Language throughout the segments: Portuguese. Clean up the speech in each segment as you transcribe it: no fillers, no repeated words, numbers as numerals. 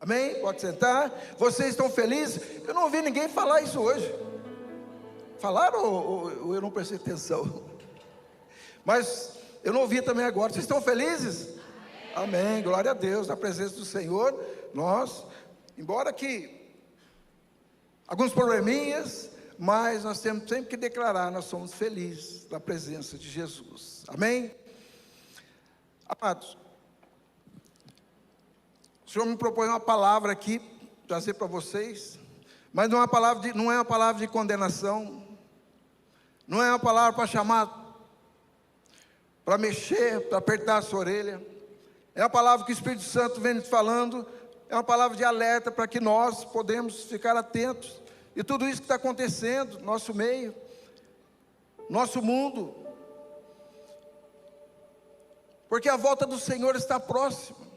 Amém? Pode sentar. Vocês estão felizes? Eu não ouvi ninguém falar isso hoje. Falaram ou eu não prestei atenção? Mas eu não ouvi também agora. Vocês estão felizes? Amém. Glória a Deus. Na presença do Senhor, nós, embora que alguns probleminhas, mas nós temos sempre que declarar: nós somos felizes na presença de Jesus. Amém? Amados, o Senhor me propõe uma palavra aqui, trazer para vocês, mas não é uma palavra de condenação, não é uma palavra para chamar, para mexer, para apertar a sua orelha. É uma palavra que o Espírito Santo vem nos falando, é uma palavra de alerta para que nós podemos ficar atentos, e tudo isso que está acontecendo no nosso meio, nosso mundo, porque a volta do Senhor está próxima.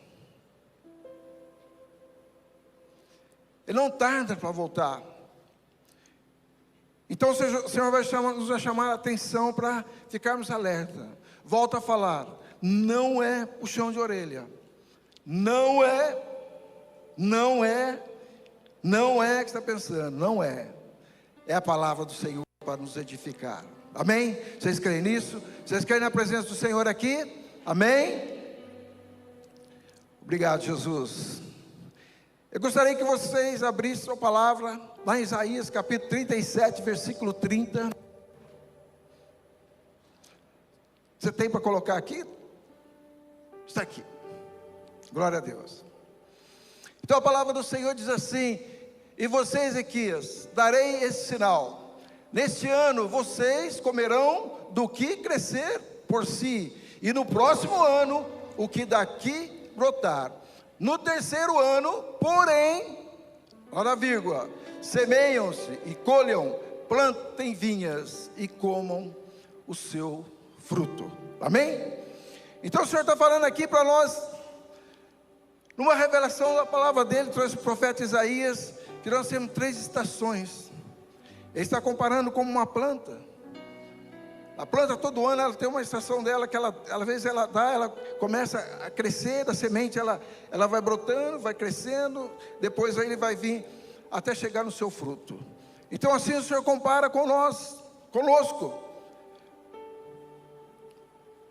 Ele não tarda para voltar. Então o Senhor nos vai chamar a atenção para ficarmos alerta. Volto a falar, não é puxão de orelha, não é que está pensando, não é a palavra do Senhor para nos edificar. Amém? Vocês creem nisso? Vocês creem na presença do Senhor aqui? Amém? Obrigado, Jesus. Eu gostaria que vocês abrissem sua palavra lá em Isaías capítulo 37, versículo 30. Você tem para colocar aqui? Está aqui. Glória a Deus. Então a palavra do Senhor diz assim: e você, Ezequias, darei esse sinal: neste ano vocês comerão do que crescer por si, e no próximo ano o que daqui brotar. No terceiro ano, porém, olha a vírgula, semeiam-se e colham, plantem vinhas e comam o seu fruto. Amém? Então o Senhor está falando aqui para nós, numa revelação da palavra dele, trouxe o profeta Isaías, que nós temos 3 estações. Ele está comparando como uma planta. A planta todo ano ela tem uma estação dela, que às vezes ela começa a crescer da semente, ela vai brotando, vai crescendo, depois aí ele vai vir até chegar no seu fruto. Então assim o Senhor compara conosco,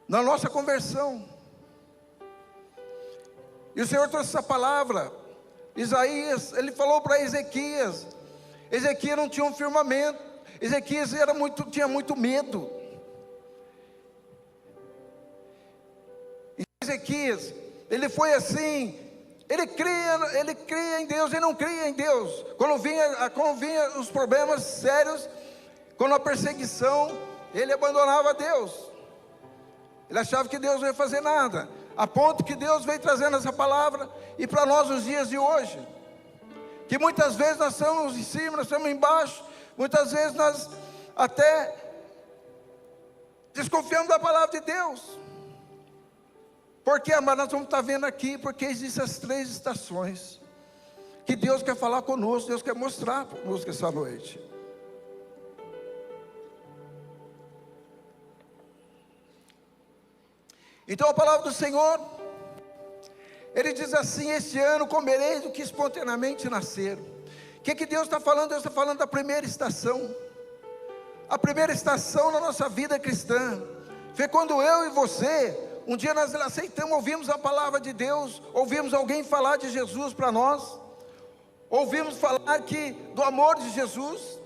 na nossa conversão. E o Senhor trouxe essa palavra. Isaías, ele falou para Ezequias. Ezequias não tinha um firmamento. Ezequias tinha muito medo. Ezequias, ele foi assim, ele cria em Deus, ele não cria em Deus. Quando vinha os problemas sérios, quando a perseguição, ele abandonava Deus. Ele achava que Deus não ia fazer nada, a ponto que Deus veio trazendo essa palavra, e para nós os dias de hoje, que muitas vezes nós estamos em cima, nós estamos embaixo, muitas vezes nós até desconfiamos da palavra de Deus. Porque, mas nós vamos estar vendo aqui, porque existem as 3 estações, que Deus quer falar conosco, Deus quer mostrar conosco essa noite. Então a palavra do Senhor, Ele diz assim: este ano comereis do que espontaneamente nascer. O que Deus está falando? Deus está falando da primeira estação. A primeira estação na nossa vida cristã, foi quando eu e você, um dia nós aceitamos, ouvimos a palavra de Deus, ouvimos alguém falar de Jesus para nós, ouvimos falar do amor de Jesus,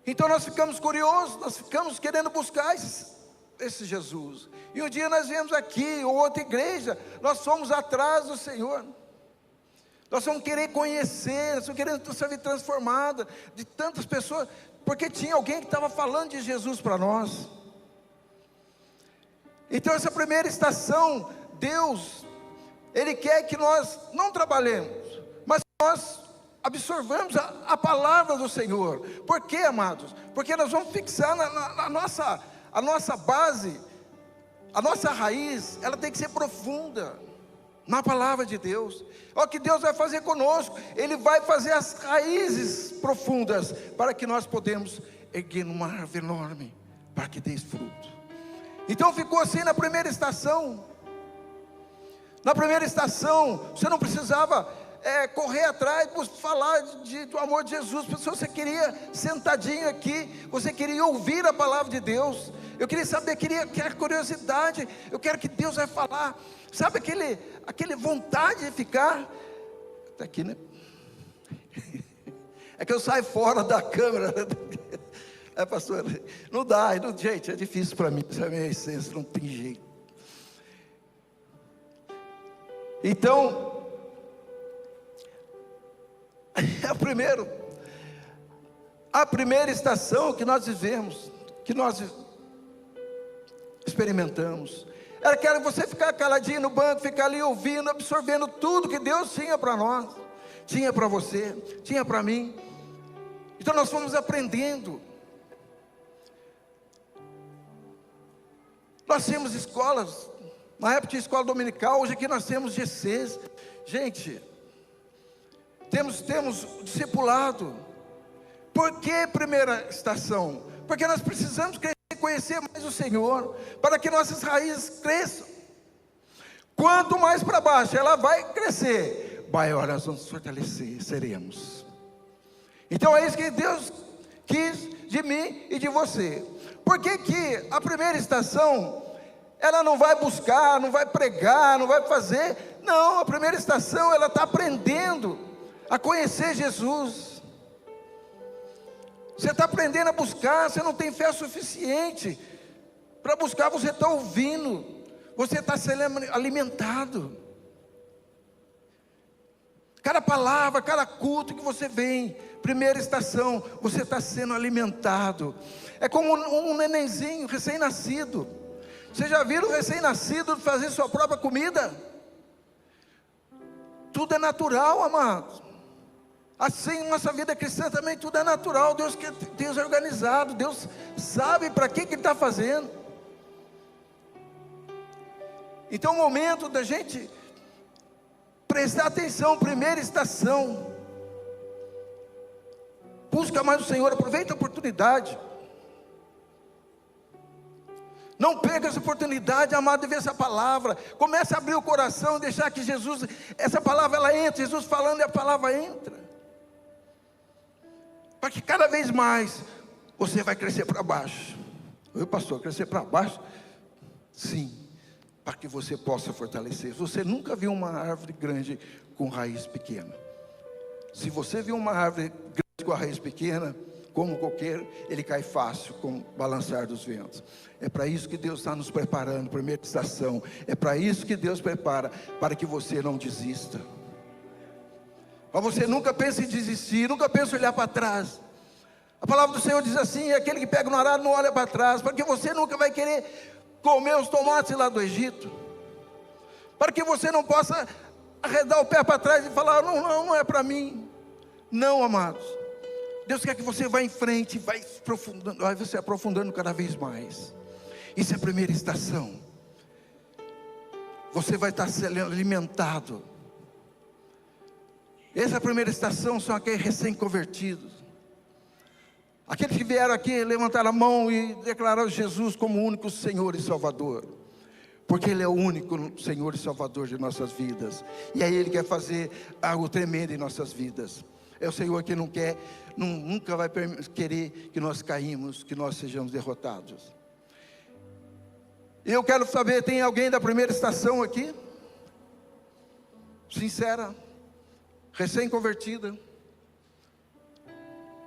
então nós ficamos curiosos, nós ficamos querendo buscar esse Jesus, e um dia nós viemos aqui, ou outra igreja, nós fomos atrás do Senhor, nós vamos querer conhecer, nós vamos querer ser transformada, de tantas pessoas, porque tinha alguém que estava falando de Jesus para nós. Então essa primeira estação, Deus, Ele quer que nós não trabalhemos, mas nós absorvamos a palavra do Senhor. Por quê, amados? Porque nós vamos fixar a nossa base, a nossa raiz, ela tem que ser profunda, na palavra de Deus. Olha o que Deus vai fazer conosco, Ele vai fazer as raízes profundas, para que nós podemos erguer uma árvore enorme, para que dê fruto. Então ficou assim na primeira estação. Na primeira estação, você não precisava correr atrás, falar do amor de Jesus. Se você queria sentadinho aqui, você queria ouvir a palavra de Deus. Eu queria saber, queria curiosidade. Eu quero que Deus vai falar. Sabe aquele vontade de ficar? Está aqui, né? É que eu saio fora da câmera. Pastor, não dá, gente, é difícil para mim. Essa é a minha essência, não tem jeito. Então, a primeira estação que nós vivemos, que nós experimentamos, era que você ficar caladinho no banco, ficar ali ouvindo, absorvendo tudo que Deus tinha para nós, tinha para você, tinha para mim. Então nós fomos aprendendo. Nós tínhamos escolas, na época tinha escola dominical, hoje aqui nós temos GCs. Gente, temos discipulado. Por que primeira estação? Porque nós precisamos conhecer mais o Senhor, para que nossas raízes cresçam. Quanto mais para baixo ela vai crescer, maior nós vamos fortalecer, seremos. Então é isso que Deus quis de mim e de você. Por que a primeira estação, ela não vai buscar, não vai pregar, não vai fazer? Não, a primeira estação, ela está aprendendo a conhecer Jesus. Você está aprendendo a buscar, você não tem fé suficiente para buscar, você está ouvindo, você está sendo alimentado. Cada palavra, cada culto que você vem, primeira estação, você está sendo alimentado. É como um nenenzinho recém-nascido. Você já viram o recém-nascido fazer sua própria comida? Tudo é natural, amados. Assim, nossa vida cristã também tudo é natural. Deus é organizado, Deus sabe para que Ele está fazendo. Então, o momento da gente prestar atenção, primeira estação. Busca mais o Senhor, aproveita a oportunidade. Não perca essa oportunidade, amado, de ver essa palavra. Comece a abrir o coração e deixar que Jesus, essa palavra ela entra, Jesus falando e a palavra entra. Para que cada vez mais você vai crescer para baixo. Oi, pastor, crescer para baixo? Sim, para que você possa fortalecer. Você nunca viu uma árvore grande com raiz pequena. Se você viu uma árvore grande com a raiz pequena, como o coqueiro, ele cai fácil com o balançar dos ventos. É para isso que Deus está nos preparando, primeira estação. É para isso que Deus prepara, para que você não desista. Para você nunca pense em desistir, nunca pense em olhar para trás. A palavra do Senhor diz assim: aquele que pega no arado não olha para trás, para que você nunca vai querer comer os tomates lá do Egito, para que você não possa arredar o pé para trás e falar: não é para mim. Não, amados, Deus quer que você vá em frente, vai se aprofundando cada vez mais. Isso é a primeira estação. Você vai estar sendo alimentado. Essa é a primeira estação, são aqueles recém-convertidos. Aqueles que vieram aqui, levantaram a mão e declararam Jesus como o único Senhor e Salvador. Porque Ele é o único Senhor e Salvador de nossas vidas. E aí Ele quer fazer algo tremendo em nossas vidas. É o Senhor que nunca vai querer que nós caímos, que nós sejamos derrotados. Eu quero saber, tem alguém da primeira estação aqui? Sincera? Recém-convertida?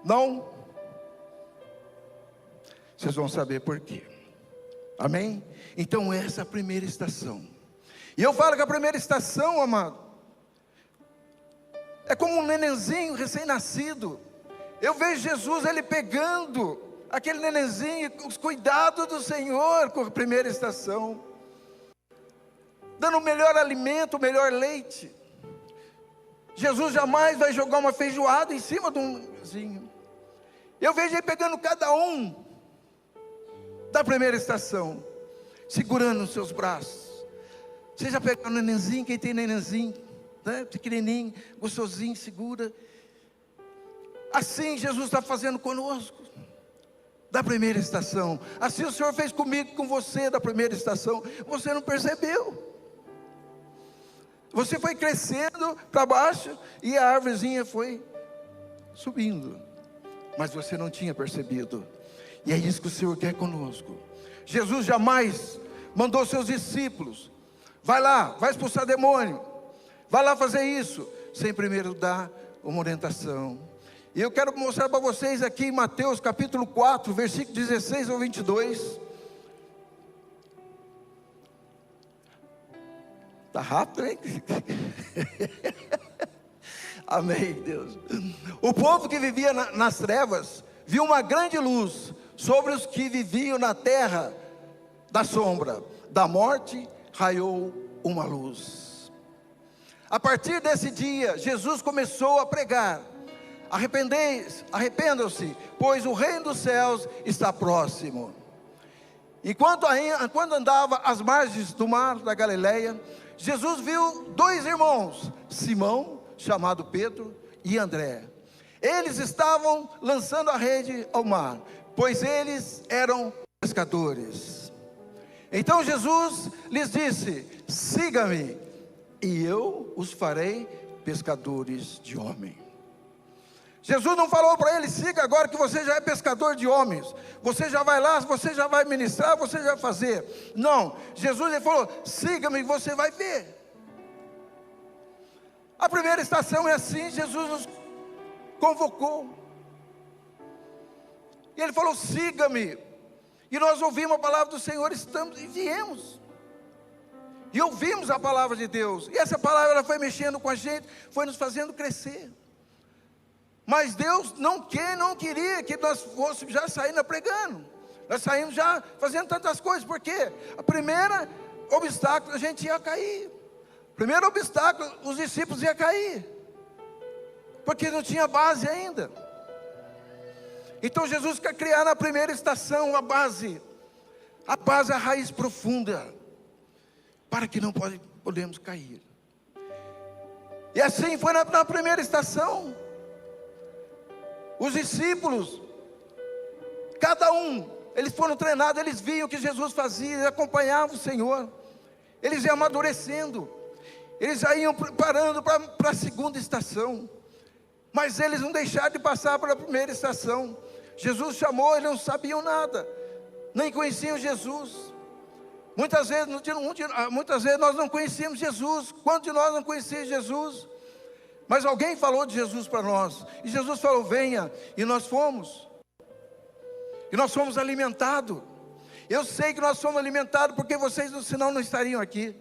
Não? Vocês vão saber por quê. Amém? Então essa é a primeira estação. E eu falo que a primeira estação, amado, é como um nenenzinho recém-nascido. Eu vejo Jesus, Ele pegando aquele nenenzinho, os cuidados do Senhor com a primeira estação, dando o melhor alimento, o melhor leite. Jesus jamais vai jogar uma feijoada em cima de um nenenzinho. Eu vejo Ele pegando cada um da primeira estação, segurando nos seus braços. Você já pegou um nenenzinho? Quem tem nenenzinho, né? Pequenininho, gostosinho, segura. Assim Jesus está fazendo conosco, da primeira estação. Assim o Senhor fez comigo, com você, da primeira estação. Você não percebeu. Você foi crescendo para baixo e a árvorezinha foi subindo, mas você não tinha percebido. E é isso que o Senhor quer conosco. Jesus jamais mandou seus discípulos: vai lá, vai expulsar demônio, vai lá fazer isso, sem primeiro dar uma orientação. E eu quero mostrar para vocês aqui em Mateus capítulo 4, versículo 16 ao 22. Está rápido, hein? Amém, Deus. O povo que vivia nas trevas viu uma grande luz sobre os que viviam na terra da sombra da morte, raiou uma luz. A partir desse dia, Jesus começou a pregar: arrependam-se, pois o reino dos céus está próximo. Enquanto andava às margens do mar da Galileia, Jesus viu dois irmãos, Simão, chamado Pedro, e André. Eles estavam lançando a rede ao mar, pois eles eram pescadores. Então Jesus lhes disse: siga-me, e eu os farei pescadores de homens. Jesus não falou para ele: siga agora que você já é pescador de homens, você já vai lá, você já vai ministrar, você já vai fazer. Não, Jesus ele falou: siga-me e você vai ver. A primeira estação é assim. Jesus nos convocou, e ele falou: siga-me. E nós ouvimos a palavra do Senhor, estamos e viemos, e ouvimos a palavra de Deus, e essa palavra ela foi mexendo com a gente, foi nos fazendo crescer. Mas Deus não queria que nós fôssemos já saindo pregando. Nós saímos já fazendo tantas coisas, porque a primeira obstáculo a gente ia cair. Primeiro obstáculo, os discípulos iam cair, porque não tinha base ainda. Então Jesus quer criar na primeira estação a base, a raiz profunda, para que não podemos cair. E assim foi na primeira estação. Os discípulos, cada um, eles foram treinados, eles viam o que Jesus fazia, eles acompanhavam o Senhor, eles iam amadurecendo, eles já iam preparando para a segunda estação, mas eles não deixaram de passar pela primeira estação. Jesus chamou, eles não sabiam nada, nem conheciam Jesus. Muitas vezes nós não conhecíamos Jesus. Quantos de nós não conhecíamos Jesus? Mas alguém falou de Jesus para nós, e Jesus falou: venha, e nós fomos, alimentados. Eu sei que nós somos alimentados, porque vocês senão não estariam aqui.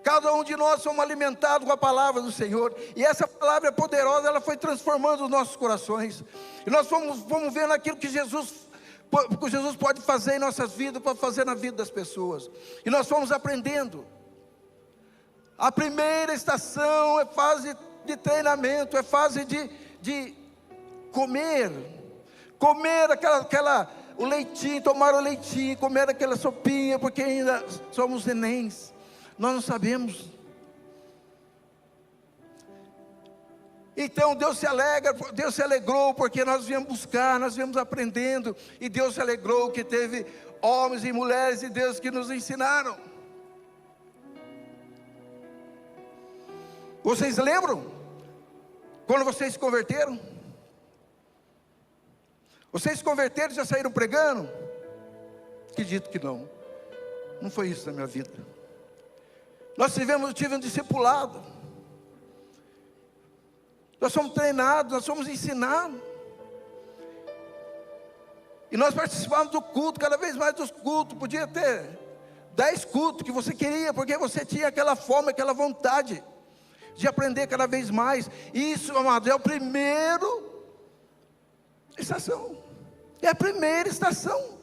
Cada um de nós somos alimentados com a palavra do Senhor, e essa palavra é poderosa, ela foi transformando os nossos corações, e nós fomos vendo aquilo que Jesus pode fazer em nossas vidas, pode fazer na vida das pessoas, e nós fomos aprendendo. A primeira estação é fase de treinamento, é fase de comer o leitinho, tomar o leitinho, comer aquela sopinha, porque ainda somos nenéns, nós não sabemos. Então Deus se alegrou, porque nós viemos buscar, nós viemos aprendendo, e Deus se alegrou que teve homens e mulheres de Deus que nos ensinaram. Vocês lembram quando vocês se converteram? Vocês se converteram e já saíram pregando? Acredito que não foi isso na minha vida. Nós tivemos um discipulado, nós somos treinados, nós somos ensinados, e nós participávamos do culto, cada vez mais dos cultos. Podia ter 10 cultos que você queria, porque você tinha aquela fome, aquela vontade de aprender cada vez mais. Isso, amado, é a primeira estação. É a primeira estação.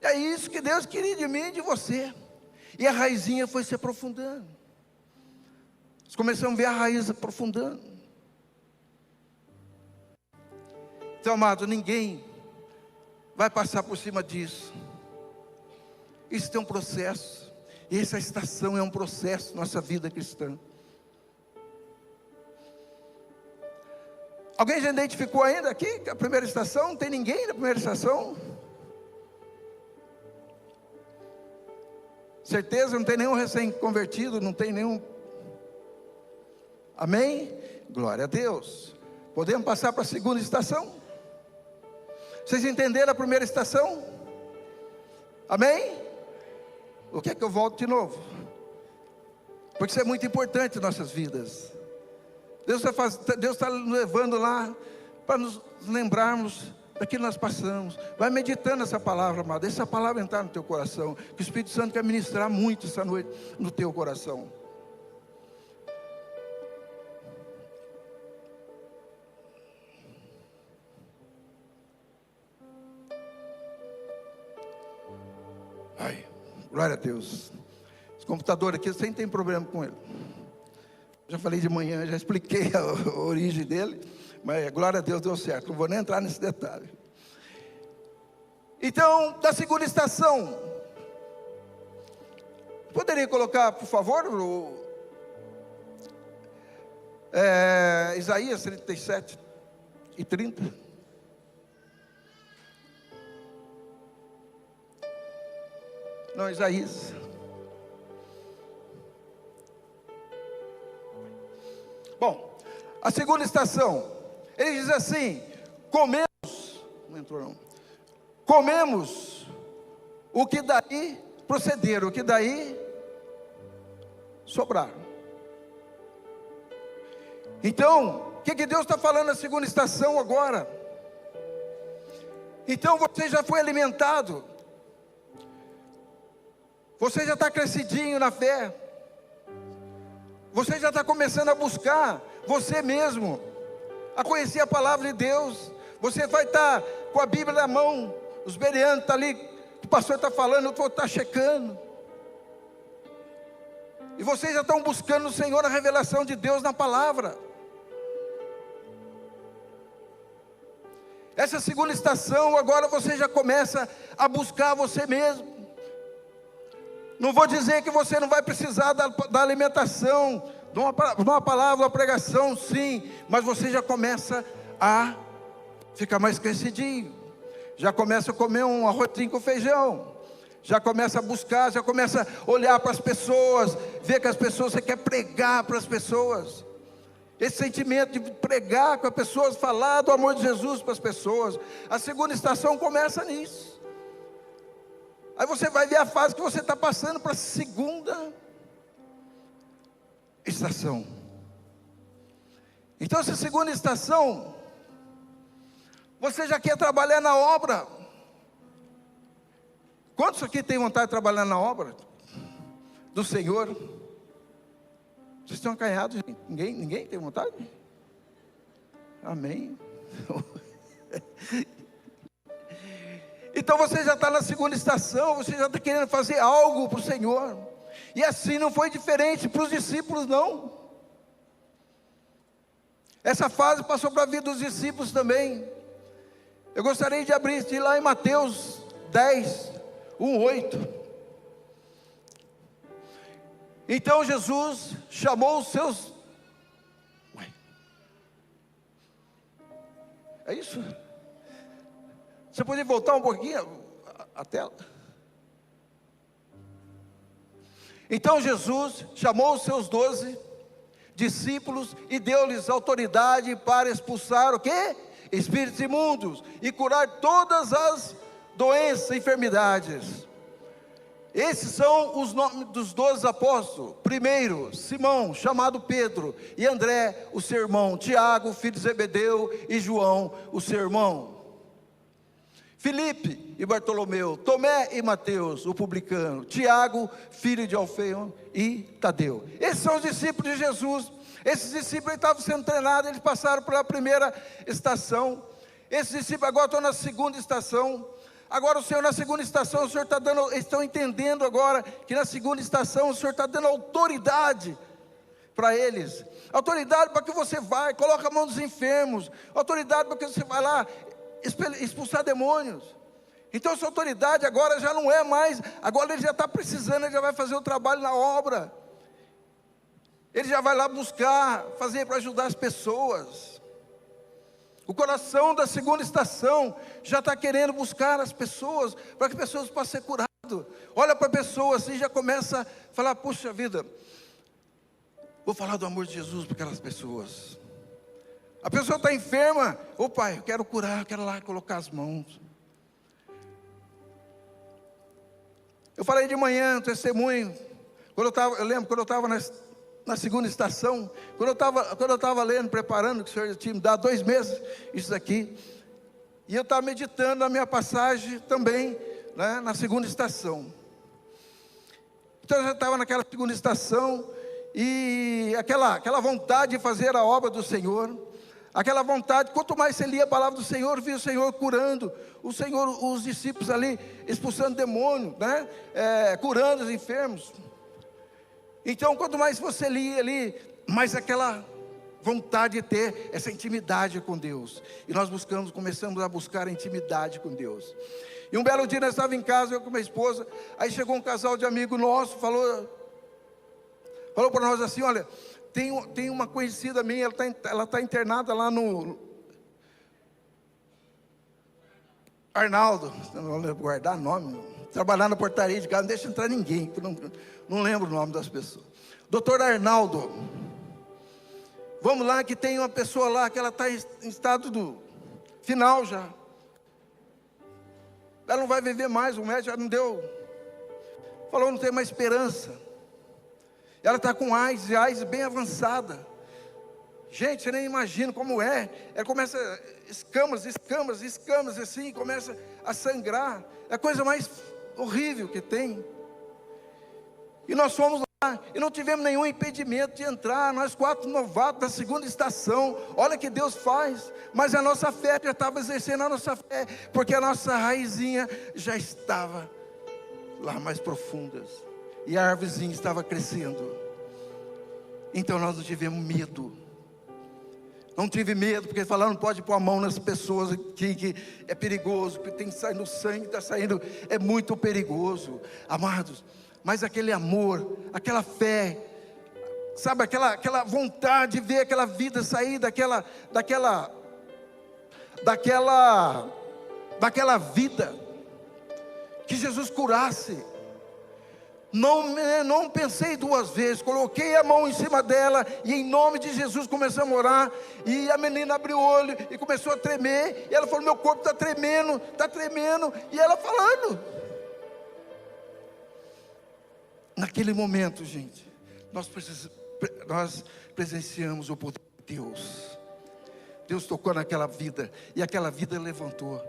É isso que Deus queria de mim e de você. E a raizinha foi se aprofundando. Nós começamos a ver a raiz aprofundando. Então, amado, ninguém vai passar por cima disso. Isso tem um processo. E essa estação é um processo, nossa vida cristã. Alguém já identificou ainda aqui a primeira estação? Não tem ninguém na primeira estação? Certeza, não tem nenhum recém-convertido, não tem nenhum. Amém? Glória a Deus. Podemos passar para a segunda estação? Vocês entenderam a primeira estação? Amém? O que é que eu volto de novo? Porque isso é muito importante em nossas vidas. Deus está nos levando lá para nos lembrarmos daquilo que nós passamos. Vai meditando essa palavra, amado. Deixa essa palavra entrar no teu coração, que o Espírito Santo quer ministrar muito essa noite no teu coração. Ai, glória a Deus. Esse computador aqui, você não tem problema com ele. Já falei de manhã, já expliquei a origem dele, mas glória a Deus, deu certo. Não vou nem entrar nesse detalhe. Então, da segunda estação, poderia colocar, por favor, Isaías 37 e 30. Não, Isaías. Bom, a segunda estação, ele diz assim: não entrou não. Comemos o que daí proceder, o que daí sobrar. Então, o que Deus está falando na segunda estação agora? Então você já foi alimentado, você já está crescidinho na fé, você já está começando a buscar você mesmo, a conhecer a palavra de Deus. Você vai estar com a Bíblia na mão, os bereanos estão ali, o pastor está falando, eu vou estar checando. E vocês já estão buscando no Senhor a revelação de Deus na palavra. Essa segunda estação, agora você já começa a buscar você mesmo. Não vou dizer que você não vai precisar da alimentação, de uma palavra, uma pregação, sim, mas você já começa a ficar mais crescidinho, já começa a comer um arrozinho com feijão, já começa a buscar, já começa a olhar para as pessoas, ver que as pessoas, você quer pregar para as pessoas, esse sentimento de pregar com as pessoas, falar do amor de Jesus para as pessoas. A segunda estação começa nisso. Aí você vai ver a fase que você está passando para a segunda estação. Então essa segunda estação, você já quer trabalhar na obra. Quantos aqui tem vontade de trabalhar na obra do Senhor? Vocês estão acanhados, gente? Ninguém tem vontade? Amém. Então você já está na segunda estação, você já está querendo fazer algo para o Senhor. E assim não foi diferente para os discípulos, não. Essa fase passou para a vida dos discípulos também. Eu gostaria de abrir de lá em Mateus 10, 8. Então Jesus chamou os seus... É isso? Você poderia voltar um pouquinho a tela? Então Jesus chamou os seus 12 discípulos e deu-lhes autoridade para expulsar o quê? Espíritos imundos e curar todas as doenças e enfermidades. Esses são os nomes dos 12 apóstolos. Primeiro, Simão, chamado Pedro, e André, o seu irmão, Tiago, filho de Zebedeu, e João, o seu irmão, Filipe e Bartolomeu, Tomé e Mateus, o publicano, Tiago, filho de Alfeu, e Tadeu. Esses são os discípulos de Jesus. Esses discípulos estavam sendo treinados, eles passaram pela primeira estação. Esses discípulos agora estão na segunda estação. Agora o Senhor, na segunda estação, o Senhor está dando, eles estão entendendo agora que na segunda estação o Senhor está dando autoridade para eles. Autoridade para que você vai, coloca a mão dos enfermos. Autoridade para que você vai lá expulsar demônios. Então essa autoridade agora já não é mais, agora ele já está precisando, ele já vai fazer o trabalho na obra. Ele já vai lá buscar, fazer para ajudar as pessoas. O coração da segunda estação já está querendo buscar as pessoas, para que as pessoas possam ser curadas. olha para a pessoa assim, já começa a falar: puxa vida, vou falar do amor de Jesus para aquelas pessoas. A pessoa está enferma: ô pai, eu quero curar, eu quero lá colocar as mãos. Eu falei de manhã, um testemunho, eu lembro quando eu estava na segunda estação, quando eu estava lendo, preparando, que o Senhor tinha me dado 2 meses, isso aqui, e eu estava meditando na minha passagem também, né, na segunda estação. Então eu já estava naquela segunda estação, e aquela vontade de fazer a obra do Senhor, aquela vontade, quanto mais você lia a palavra do Senhor, via o Senhor curando, os discípulos ali expulsando demônio, né, curando os enfermos. Então quanto mais você lia ali, mais aquela vontade de ter essa intimidade com Deus. E nós começamos a buscar a intimidade com Deus. E um belo dia nós estávamos em casa, eu com minha esposa, aí chegou um casal de amigo nosso, falou para nós assim: olha, tem uma conhecida minha, ela está internada lá no Arnaldo, não lembro guardar nome, trabalhar na portaria de casa, não deixa entrar ninguém, que não lembro o nome das pessoas. Doutor Arnaldo, vamos lá que tem uma pessoa lá que ela está em estado do final já. Ela não vai viver mais, o médico já não deu, falou, não tem mais esperança. Ela está com AIDS bem avançada. Gente, você nem imagina como é. Ela começa, escamas assim, começa a sangrar. É a coisa mais horrível que tem. E nós fomos lá, e não tivemos nenhum impedimento de entrar. Nós 4 novatos da segunda estação. Olha que Deus faz. Mas a nossa fé, já estava exercendo a nossa fé, porque a nossa raizinha já estava lá mais profundas, e a árvorezinha estava crescendo. Então nós não tivemos medo. Não tive medo, porque falaram: não pode pôr a mão nas pessoas aqui, que é perigoso, porque tem que sair no sangue, está saindo, é muito perigoso, amados. Mas aquele amor, aquela fé, sabe, aquela vontade de ver aquela vida sair daquela vida, que Jesus curasse. Não pensei 2 vezes, coloquei a mão em cima dela, e em nome de Jesus começamos a orar, e a menina abriu o olho, e começou a tremer, e ela falou: meu corpo está tremendo, e ela falando. Naquele momento, gente, nós presenciamos o poder de Deus. Deus tocou naquela vida, e aquela vida levantou.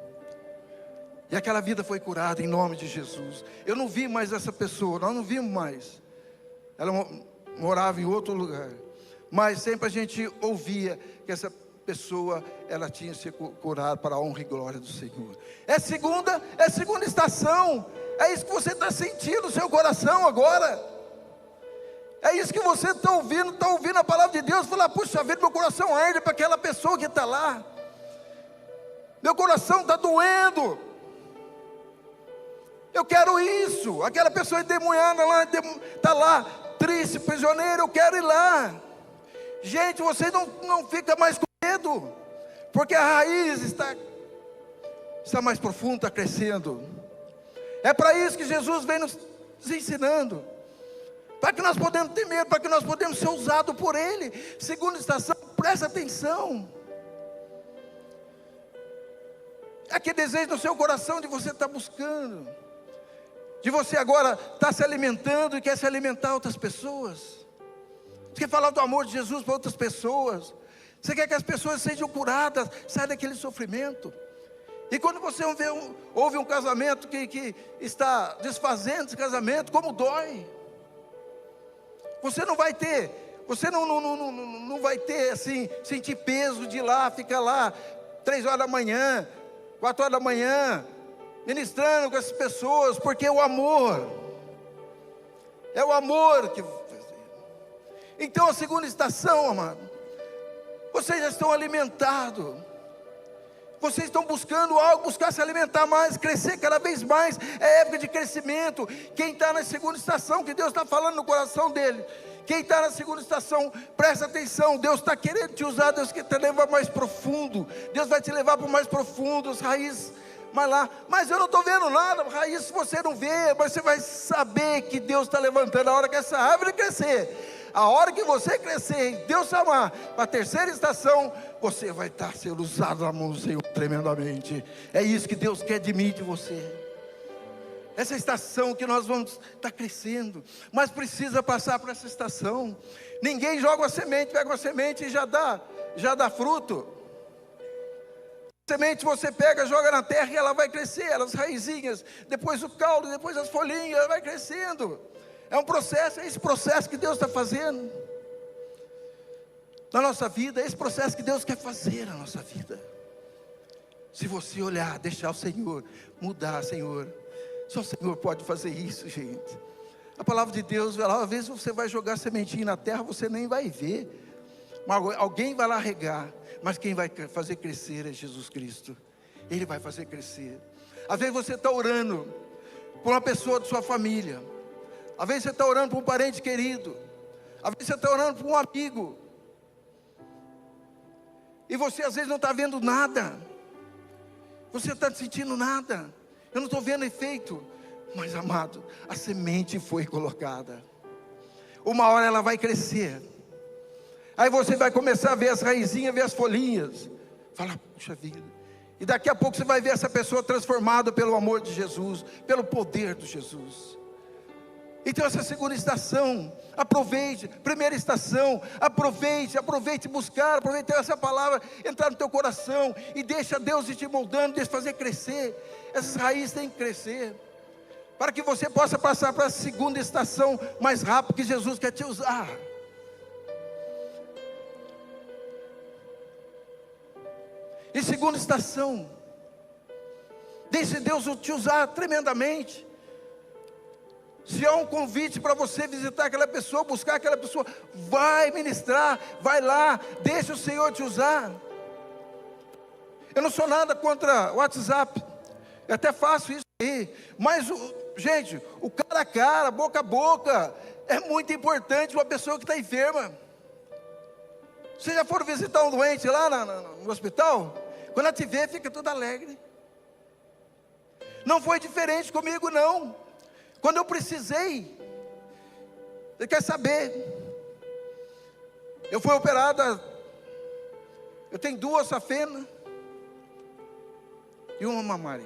E aquela vida foi curada em nome de Jesus. Eu não vi mais essa pessoa, nós não vimos mais. Ela morava em outro lugar, mas sempre a gente ouvia que essa pessoa, ela tinha se curado para a honra e glória do Senhor. É segunda estação. É isso que você está sentindo no seu coração agora. É isso que você está ouvindo a palavra de Deus. Falar: puxa vida, meu coração arde para aquela pessoa que está lá. Meu coração está doendo. Eu quero isso. Aquela pessoa endemoniada lá, está lá, triste, prisioneiro, eu quero ir lá. Gente, você não fica mais com medo, porque a raiz está mais profunda, está crescendo. É para isso que Jesus vem nos ensinando, para que nós podemos ter medo, para que nós podemos ser usados por Ele. Segunda estação, presta atenção. É aquele desejo no seu coração de você estar buscando, de você agora estar se alimentando e quer se alimentar outras pessoas. Você quer falar do amor de Jesus para outras pessoas. Você quer que as pessoas sejam curadas, saiam daquele sofrimento. E quando você ouve um casamento que está desfazendo esse casamento, como dói. Você não vai ter assim, sentir peso de ir lá, ficar lá 3 horas da manhã, 4 horas da manhã, ministrando com essas pessoas, porque é o amor que... Então a segunda estação, amado, vocês já estão alimentados, vocês estão buscando algo, buscar se alimentar mais, crescer cada vez mais. É época de crescimento. Quem está na segunda estação, que Deus está falando no coração dele, quem está na segunda estação, presta atenção. Deus está querendo te usar, Deus quer te levar mais profundo. Deus vai te levar para o mais profundo, as raízes mas eu não estou vendo nada. Raiz, você não vê, mas você vai saber que Deus está levantando a hora que essa árvore crescer. A hora que você crescer e Deus chamar para a terceira estação, você vai estar sendo usado na mão do Senhor tremendamente. É isso que Deus quer de mim e de você. Essa estação que nós vamos estar crescendo, mas precisa passar por essa estação. Ninguém joga uma semente, pega uma semente e já dá fruto. A semente você pega, joga na terra e ela vai crescer, as raizinhas, depois o caule, depois as folhinhas, ela vai crescendo. É um processo, é esse processo que Deus está fazendo na nossa vida, é esse processo que Deus quer fazer na nossa vida. Se você olhar, deixar o Senhor mudar, Senhor, só o Senhor pode fazer isso, gente. A palavra de Deus, às vezes você vai jogar sementinha na terra, você nem vai ver, mas alguém vai lá regar, mas quem vai fazer crescer é Jesus Cristo. Ele vai fazer crescer. Às vezes você está orando por uma pessoa de sua família, às vezes você está orando por um parente querido, às vezes você está orando por um amigo, e você às vezes não está vendo nada, você está sentindo nada, eu não estou vendo efeito, mas amado, a semente foi colocada, uma hora ela vai crescer, aí você vai começar a ver as raizinhas, ver as folhinhas, fala, puxa vida, e daqui a pouco você vai ver essa pessoa transformada pelo amor de Jesus, pelo poder de Jesus. Então essa segunda estação, aproveite. Primeira estação, aproveite buscar, aproveite essa palavra entrar no teu coração, e deixa Deus ir te moldando, deixa fazer crescer. Essas raízes têm que crescer, para que você possa passar para a segunda estação mais rápido, que Jesus quer te usar. E segunda estação, deixe Deus te usar tremendamente. Se há um convite para você visitar aquela pessoa, buscar aquela pessoa, vai ministrar, vai lá, deixa o Senhor te usar. Eu não sou nada contra o WhatsApp, eu até faço isso aí, mas gente, o cara a cara, boca a boca, é muito importante uma pessoa que está enferma. Vocês já foram visitar um doente lá no hospital? Quando ela te vê, fica toda alegre. Não foi diferente comigo não. Quando eu precisei, você quer saber, eu fui operado, eu tenho 2 safenas e uma mamária.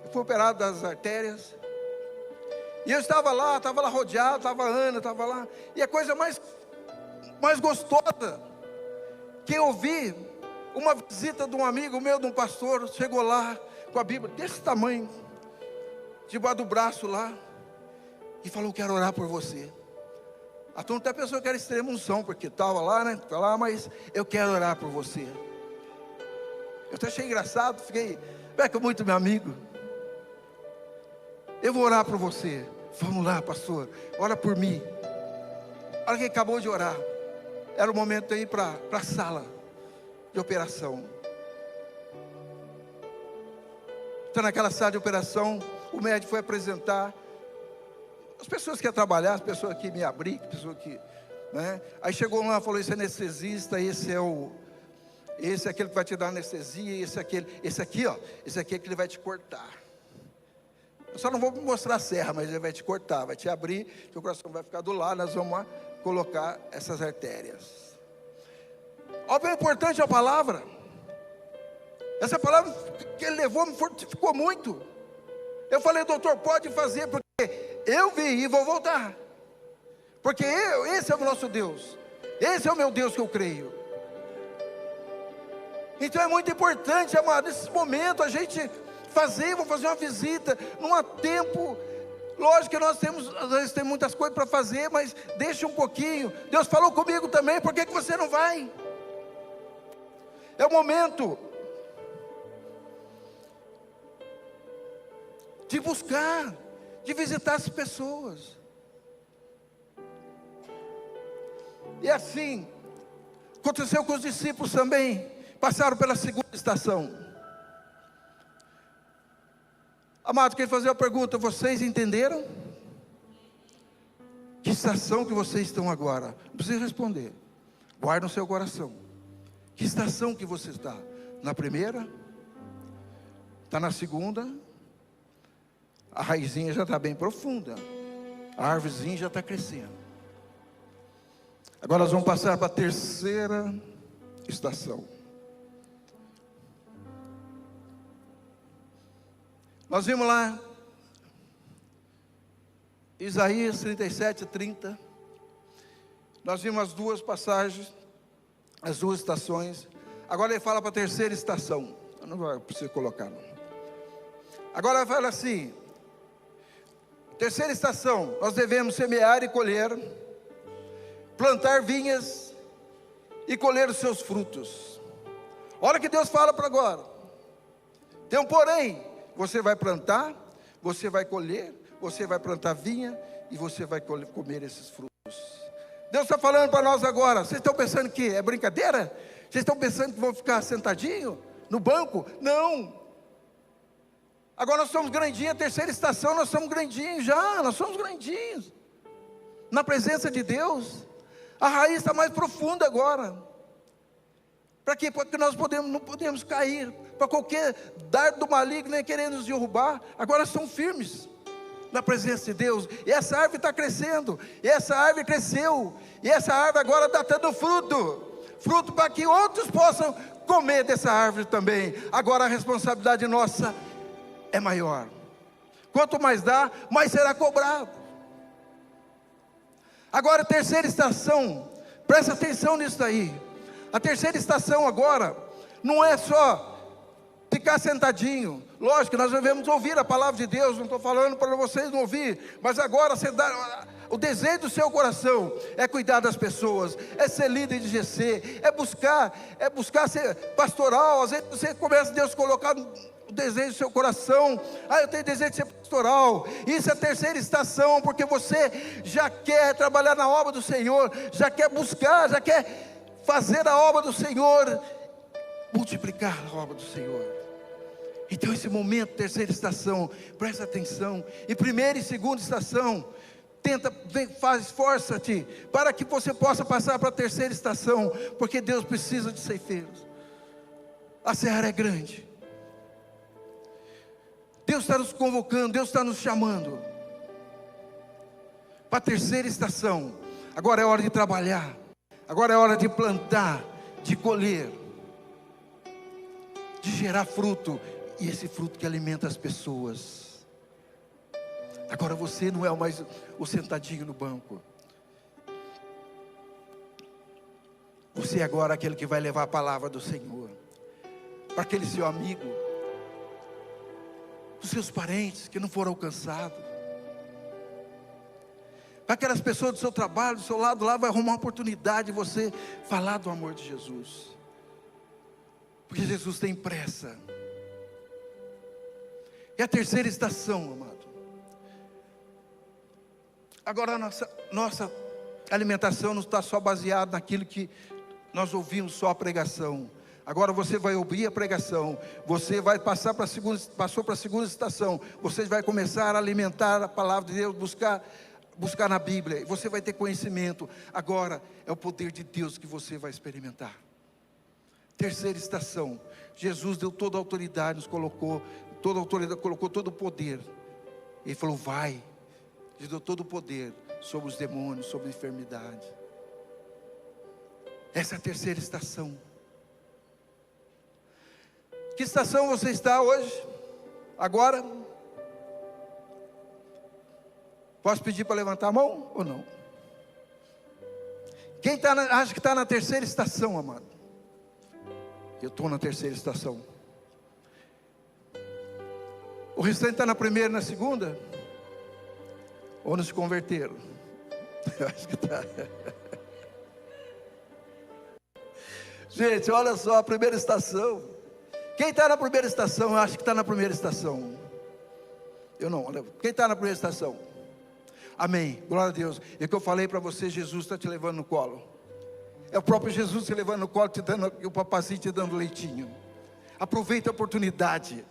Eu fui operado das artérias, e eu estava lá rodeado, estava a Ana, estava lá, e a coisa mais gostosa que eu vi, uma visita de um amigo meu, de um pastor, chegou lá com a Bíblia desse tamanho, debaixo do braço lá, e falou, quero orar por você. A turma até pensou que era extrema unção, porque estava lá, né, tá lá, mas eu quero orar por você. Eu até achei engraçado, fiquei, é muito meu amigo, eu vou orar por você. Vamos lá, pastor, ora por mim. A hora que ele acabou de orar, era o momento de ir para a sala de operação. Então naquela sala de operação, o médico foi apresentar as pessoas que iam trabalhar, as pessoas que me abriam, pessoas que, né? Aí chegou lá, falou, esse é anestesista, esse é aquele que vai te dar anestesia, esse aqui é que ele vai te cortar. Eu só não vou mostrar a serra, mas ele vai te cortar, vai te abrir, teu coração vai ficar do lado, nós vamos colocar essas artérias. Óbvio, é importante a palavra. Essa palavra que ele levou me fortificou muito. Eu falei, doutor, pode fazer, porque eu vi e vou voltar. Porque esse é o nosso Deus. Esse é o meu Deus que eu creio. Então é muito importante, amado, nesse momento a gente vamos fazer uma visita. Não há tempo. Lógico que nós às vezes temos muitas coisas para fazer, mas deixa um pouquinho. Deus falou comigo também, por que você não vai? É o momento de buscar, de visitar as pessoas. E assim aconteceu com os discípulos também, passaram pela segunda estação. Amado, queria fazer uma pergunta, vocês entenderam? Que estação que vocês estão agora? Não precisa responder, guarda no seu coração. Que estação que você está? Na primeira? Está na segunda, a raizinha já está bem profunda, a árvorezinha já está crescendo. Agora nós vamos passar para a terceira estação. Nós vimos lá, Isaías 37, 30. Nós vimos as duas passagens, as duas estações. Agora ele fala para a terceira estação. Eu não preciso colocar, não. Agora ele fala assim: terceira estação, nós devemos semear e colher, plantar vinhas e colher os seus frutos. Olha o que Deus fala para agora. Tem um porém. Você vai plantar, você vai colher, você vai plantar vinha e você vai comer esses frutos. Deus está falando para nós agora. Vocês estão pensando que é brincadeira? Vocês estão pensando que vão ficar sentadinho no banco? Não. Agora nós somos grandinhos, a terceira estação, nós somos grandinhos já, nós somos grandinhos. Na presença de Deus, a raiz está mais profunda agora. Para quê? Porque nós não podemos cair para qualquer dardo do maligno, nem querer nos derrubar. Agora somos firmes na presença de Deus. E essa árvore está crescendo. E essa árvore cresceu. E essa árvore agora está dando fruto. Fruto para que outros possam comer dessa árvore também. Agora a responsabilidade nossa é maior. Quanto mais dá, mais será cobrado. Agora a terceira estação. Presta atenção nisso aí. A terceira estação agora não é só ficar sentadinho. Lógico, nós devemos ouvir a palavra de Deus. Não estou falando para vocês não ouvir, mas agora o desejo do seu coração é cuidar das pessoas, é ser líder de GC, é buscar ser pastoral. Às vezes você começa, Deus colocar o desejo do seu coração. Eu tenho desejo de ser pastoral. Isso é a terceira estação, porque você já quer trabalhar na obra do Senhor, já quer buscar, já quer fazer a obra do Senhor, multiplicar a obra do Senhor. Então esse momento, terceira estação, presta atenção. E primeira e segunda estação, esforça-te para que você possa passar para a terceira estação, porque Deus precisa de ceifeiros. A seara é grande. Deus está nos convocando, Deus está nos chamando para a terceira estação. Agora é hora de trabalhar. Agora é hora de plantar, de colher, de gerar fruto, e esse fruto que alimenta as pessoas. Agora você não é mais o sentadinho no banco. Você é agora aquele que vai levar a palavra do Senhor para aquele seu amigo, os seus parentes que não foram alcançados. Para aquelas pessoas do seu trabalho, do seu lado lá, vai arrumar uma oportunidade de você falar do amor de Jesus. Porque Jesus tem pressa. E a terceira estação, amado. Agora a nossa alimentação não está só baseada naquilo que nós ouvimos, só a pregação. Agora você vai ouvir a pregação, você vai passou para a segunda estação, você vai começar a alimentar a palavra de Deus, buscar na Bíblia, e você vai ter conhecimento. Agora é o poder de Deus que você vai experimentar. Terceira estação, Jesus deu toda a autoridade, nos colocou toda a autoridade, colocou todo o poder. Ele falou: vai. Ele deu todo o poder sobre os demônios, sobre a enfermidade. Essa é a terceira estação. Que estação você está hoje? Agora? Posso pedir para levantar a mão ou não? Quem acha que está na terceira estação, amado? Eu estou na terceira estação. O restante está na primeira e na segunda? Ou não se converteram? Eu acho que está. Gente, olha só, a primeira estação. Quem está na primeira estação? Eu acho que está na primeira estação. Eu não, olha. Quem está na primeira estação? Amém, glória a Deus. É o que eu falei para você, Jesus está te levando no colo. É o próprio Jesus te levando no colo, te dando, o papazinho te dando leitinho. Aproveita a oportunidade.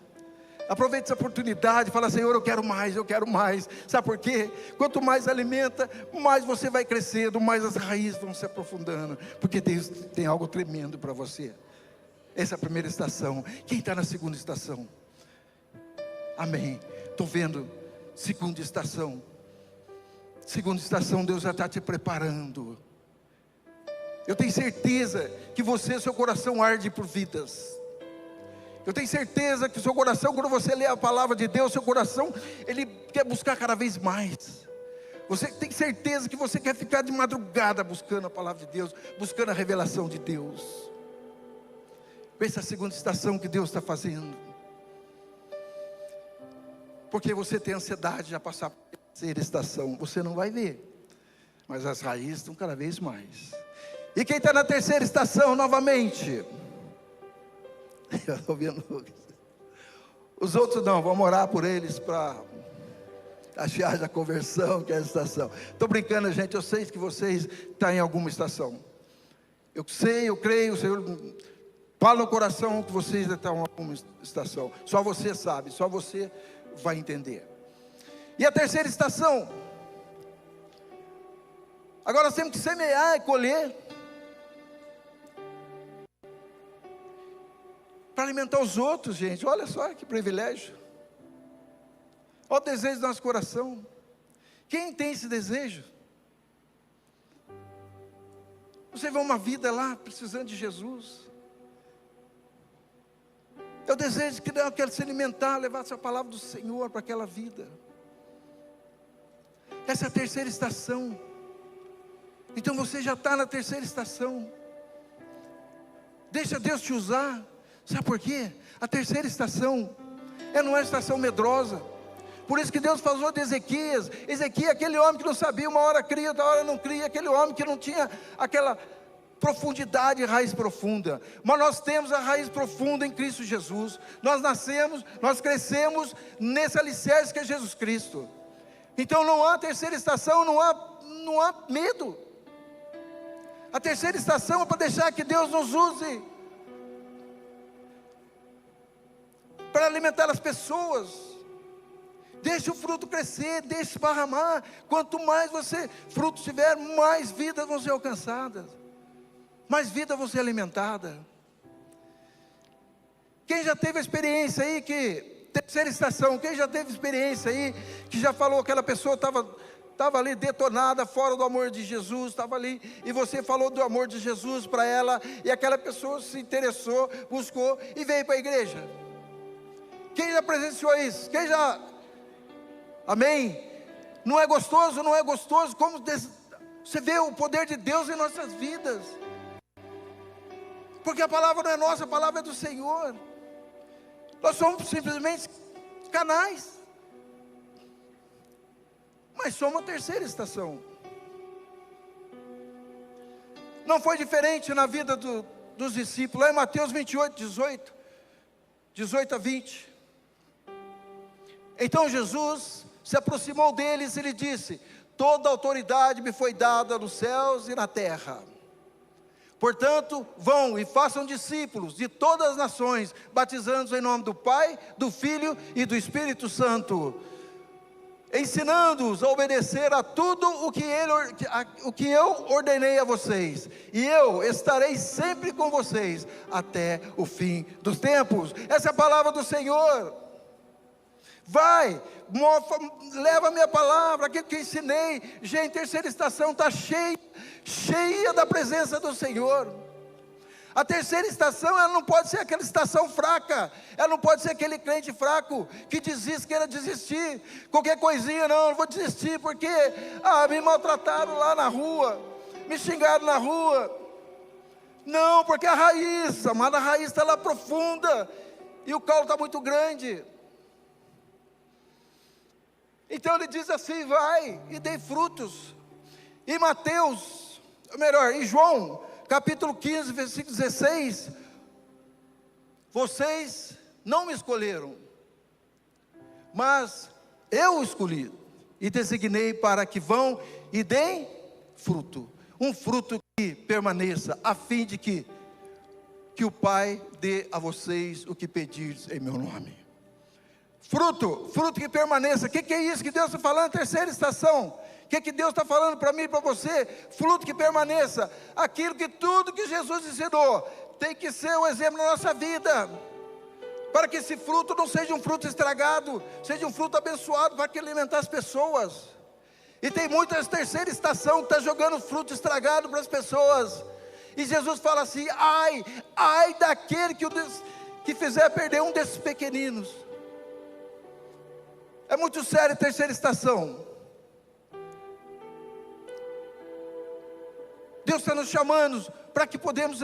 Aproveite essa oportunidade, fala: Senhor, eu quero mais, eu quero mais. Sabe por quê? Quanto mais alimenta, mais você vai crescendo, mais as raízes vão se aprofundando, porque Deus tem algo tremendo para você. Essa é a primeira estação. Quem está na segunda estação? Amém. Estou vendo segunda estação. Segunda estação, Deus já está te preparando. Eu tenho certeza que seu coração arde por vidas. Eu tenho certeza que o seu coração, quando você lê a palavra de Deus, seu coração, ele quer buscar cada vez mais. Você tem certeza que você quer ficar de madrugada buscando a palavra de Deus, buscando a revelação de Deus. Pensa a segunda estação que Deus está fazendo. Porque você tem ansiedade de já passar por terceira estação. Você não vai ver, mas as raízes estão cada vez mais. E quem está na terceira estação novamente? Eu estou vendo. Os outros não, vamos orar por eles para achar a conversão, que é a estação. Estou brincando, gente, eu sei que vocês estão em alguma estação. Eu sei, eu creio, o Senhor fala no coração que vocês estão em alguma estação. Só você sabe, só você vai entender. E a terceira estação? Agora nós temos que semear e colher. Para alimentar os outros, gente. Olha só que privilégio. Olha o desejo do nosso coração. Quem tem esse desejo? Você vê uma vida lá precisando de Jesus. É o desejo que eu quero se alimentar, levar essa palavra do Senhor para aquela vida. Essa é a terceira estação. Então você já está na terceira estação. Deixa Deus te usar. Sabe por quê? A terceira estação não é uma estação medrosa. Por isso que Deus falou de Ezequias. Ezequias, aquele homem que não sabia, uma hora cria, outra hora não cria. Aquele homem que não tinha aquela profundidade, raiz profunda. Mas nós temos a raiz profunda em Cristo Jesus. Nós nascemos, nós crescemos nesse alicerce que é Jesus Cristo. Então não há terceira estação, não há medo. A terceira estação é para deixar que Deus nos use para alimentar as pessoas. Deixe o fruto crescer, deixe esparramar. Quanto mais fruto tiver, mais vidas vão ser alcançadas, mais vidas vão ser alimentadas. Quem já teve a experiência aí terceira estação, quem já teve experiência aí, que já falou, aquela pessoa estava ali detonada, fora do amor de Jesus, estava ali, e você falou do amor de Jesus para ela, e aquela pessoa se interessou, buscou, e veio para a igreja. Quem já presenciou isso? Quem já... Amém? Não é gostoso? Não é gostoso? Como você vê o poder de Deus em nossas vidas? Porque a palavra não é nossa, a palavra é do Senhor. Nós somos simplesmente canais. Mas somos a terceira estação. Não foi diferente na vida dos discípulos. Lá em Mateus 28, 18 a 20. Então Jesus se aproximou deles e lhe disse: toda autoridade me foi dada nos céus e na terra. Portanto, vão e façam discípulos de todas as nações, batizando-os em nome do Pai, do Filho e do Espírito Santo, ensinando-os a obedecer a tudo o que eu ordenei a vocês, e eu estarei sempre com vocês até o fim dos tempos. Essa é a palavra do Senhor. Vai, leva a minha palavra, aquilo que eu ensinei. Gente, terceira estação está cheia da presença do Senhor. A terceira estação, ela não pode ser aquela estação fraca. Ela não pode ser aquele crente fraco que queira desistir. Qualquer coisinha, não vou desistir porque me maltrataram lá na rua, me xingaram na rua. Não, porque a raiz, amada, a raiz está lá profunda e o caule está muito grande. Então ele diz assim: vai e dê frutos. Em João, capítulo 15, versículo 16, vocês não me escolheram, mas eu o escolhi e designei para que vão e deem fruto, um fruto que permaneça, a fim de que o Pai dê a vocês o que pedires em meu nome. Fruto que permaneça. O que é isso que Deus está falando? Terceira estação. O que Deus está falando para mim e para você? Fruto que permaneça. Tudo que Jesus ensinou tem que ser o exemplo na nossa vida. para que esse fruto não seja um fruto estragado, seja um fruto abençoado, para que alimentar as pessoas. E tem muitas terceira estação que está jogando fruto estragado para as pessoas. E Jesus fala assim: ai, ai daquele que fizer perder um desses pequeninos. É muito sério a terceira estação. Deus está nos chamando para que podemos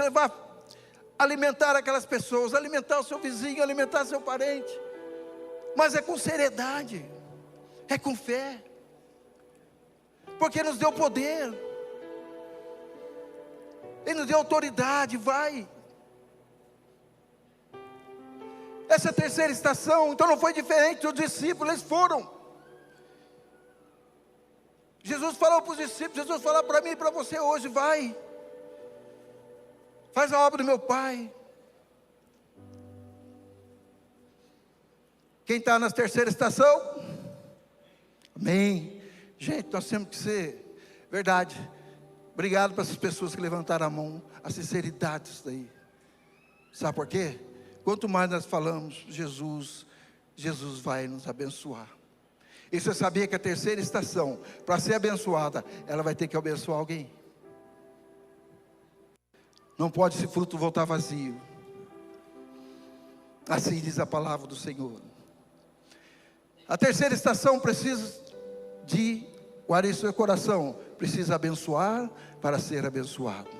alimentar aquelas pessoas, alimentar o seu vizinho, alimentar seu parente. Mas é com seriedade, é com fé, porque nos deu poder, Ele nos deu autoridade. Vai. Essa terceira estação, então não foi diferente dos discípulos, eles foram. Jesus falou para os discípulos, Jesus falou para mim e para você hoje: vai, faz a obra do meu Pai. Quem está na terceira estação? Amém. Gente, nós temos que ser, verdade, obrigado para essas pessoas que levantaram a mão, a sinceridade disso daí. Sabe por quê? Quanto mais nós falamos Jesus, Jesus vai nos abençoar. E você sabia que a terceira estação, para ser abençoada, ela vai ter que abençoar alguém. Não pode esse fruto voltar vazio. Assim diz a palavra do Senhor. A terceira estação precisa guarde em seu coração, precisa abençoar para ser abençoado.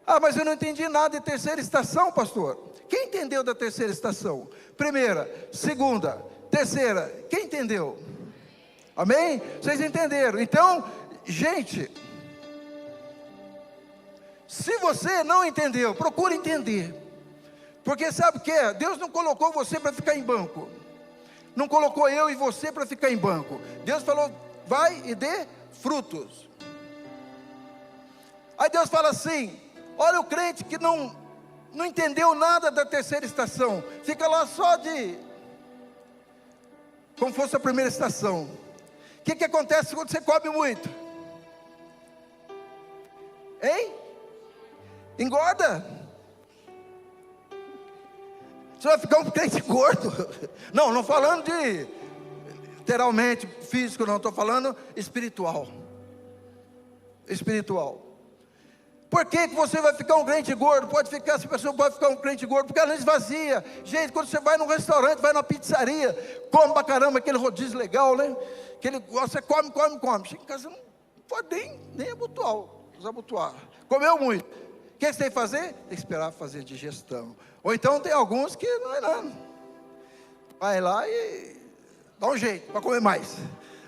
Ah, mas eu não entendi nada de terceira estação, pastor. Quem entendeu da terceira estação? Primeira, segunda, terceira, quem entendeu? Amém? Vocês entenderam? Então, gente, se você não entendeu, procure entender. Porque sabe o que é? Deus não colocou você para ficar em banco. Não colocou eu e você para ficar em banco. Deus falou: vai e dê frutos. Aí Deus fala assim: olha o crente que não entendeu nada da terceira estação, fica lá só como fosse a primeira estação. O que acontece quando você come muito? Hein? Engorda. Você vai ficar um crente gordo. Não falando de literalmente físico, não, estou falando espiritual. Espiritual. Por que você vai ficar um crente gordo? Essa pessoa pode ficar um crente gordo, porque ela não esvazia. Gente, quando você vai num restaurante, vai numa pizzaria, come pra caramba, aquele rodízio legal, né? Você come. Chega em casa, não pode nem abotoar. Comeu muito. O que você tem que fazer? Tem que esperar fazer a digestão. Ou então tem alguns que não é nada. Vai lá e dá um jeito para comer mais,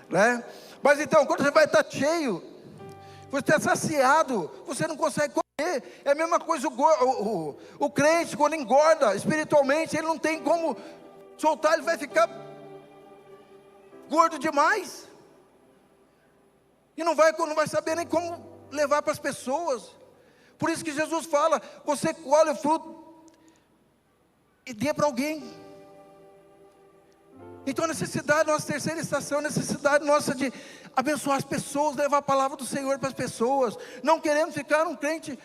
né? Mas então, quando você vai estar cheio, você está saciado, você não consegue comer. É a mesma coisa o crente, quando engorda espiritualmente, ele não tem como soltar, ele vai ficar gordo demais. E não vai saber nem como levar para as pessoas. Por isso que Jesus fala: você colhe o fruto e dê para alguém. Então a necessidade, nossa terceira estação, a necessidade nossa de abençoar as pessoas, levar a palavra do Senhor para as pessoas. Não queremos ficar um crente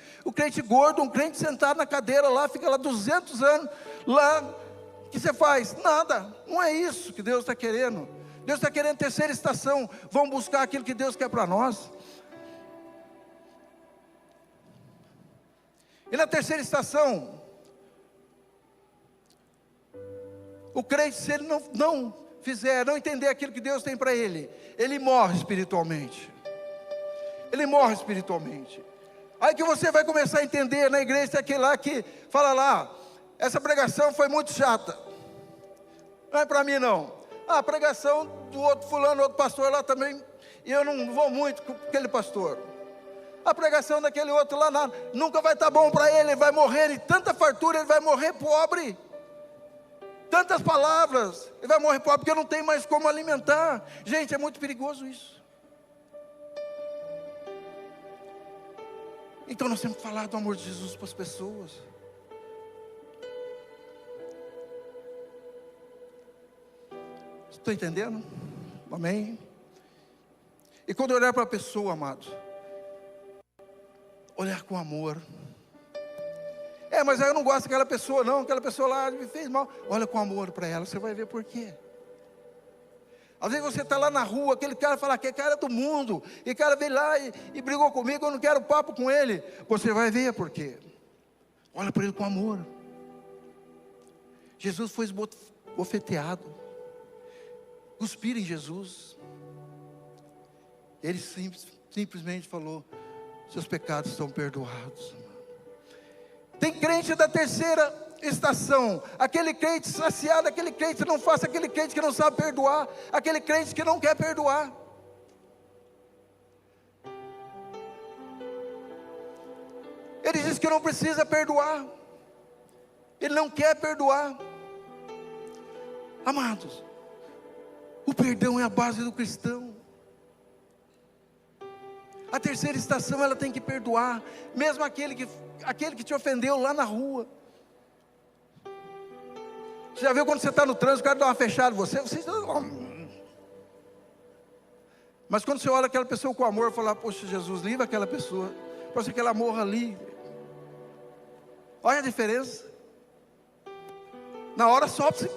gordo, um crente sentado na cadeira lá, fica lá 200 anos, lá, o que você faz? Nada. Não é isso que Deus está querendo. Deus está querendo terceira estação. Vamos buscar aquilo que Deus quer para nós. E na terceira estação, o crente, se ele não entender aquilo que Deus tem para ele morre espiritualmente. Ele morre espiritualmente. Aí que você vai começar a entender na igreja, aquele lá que fala lá: essa pregação foi muito chata. Não é para mim não. A pregação do outro fulano, outro pastor lá também, e eu não vou muito com aquele pastor. A pregação daquele outro lá nunca vai estar bom para ele vai morrer de tanta fartura, ele vai morrer pobre. Tantas palavras, ele vai morrer pobre porque não tem mais como alimentar. Gente, é muito perigoso isso. Então nós temos que falar do amor de Jesus para as pessoas. Estou entendendo? Amém? E quando eu olhar para a pessoa, amados, olhar com amor. Mas aí eu não gosto daquela pessoa não, aquela pessoa lá me fez mal. Olha com amor para ela, você vai ver por quê. Às vezes você está lá na rua, aquele cara fala que é cara do mundo, e o cara veio lá e brigou comigo, eu não quero papo com ele. Você vai ver por quê. Olha para ele com amor. Jesus foi esbofeteado, cuspiram em Jesus. Ele simplesmente falou: seus pecados estão perdoados. Tem crente da terceira estação, aquele crente saciado, aquele crente que não faça, aquele crente que não sabe perdoar, aquele crente que não quer perdoar. Ele diz que não precisa perdoar, ele não quer perdoar. Amados, o perdão é a base do cristão. A terceira estação, ela tem que perdoar, mesmo aquele que te ofendeu lá na rua. Você já viu quando você está no trânsito, o cara dá uma fechada em você? Mas quando você olha aquela pessoa com amor, fala: poxa, Jesus, livra aquela pessoa, para que ela morra ali. Olha a diferença. Na hora só você,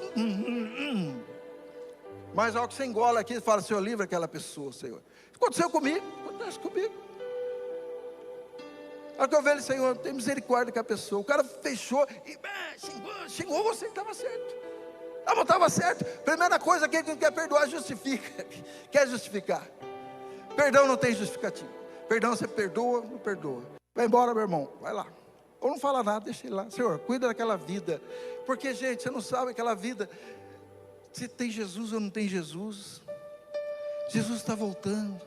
mas a hora que você engola aqui, fala: Senhor, livra aquela pessoa, Senhor. Aconteceu comigo, acontece comigo. A hora que eu vejo, Senhor, tem misericórdia com a pessoa. O cara fechou e xingou você que estava certo. Mas estava certo. Primeira coisa, quem não quer perdoar, justifica. Quer justificar. Perdão não tem justificativo. Perdão você perdoa, não perdoa. Vai embora, meu irmão, vai lá. Ou não fala nada, deixa ele lá. Senhor, cuida daquela vida. Porque, gente, você não sabe aquela vida, se tem Jesus ou não tem Jesus. Jesus está voltando.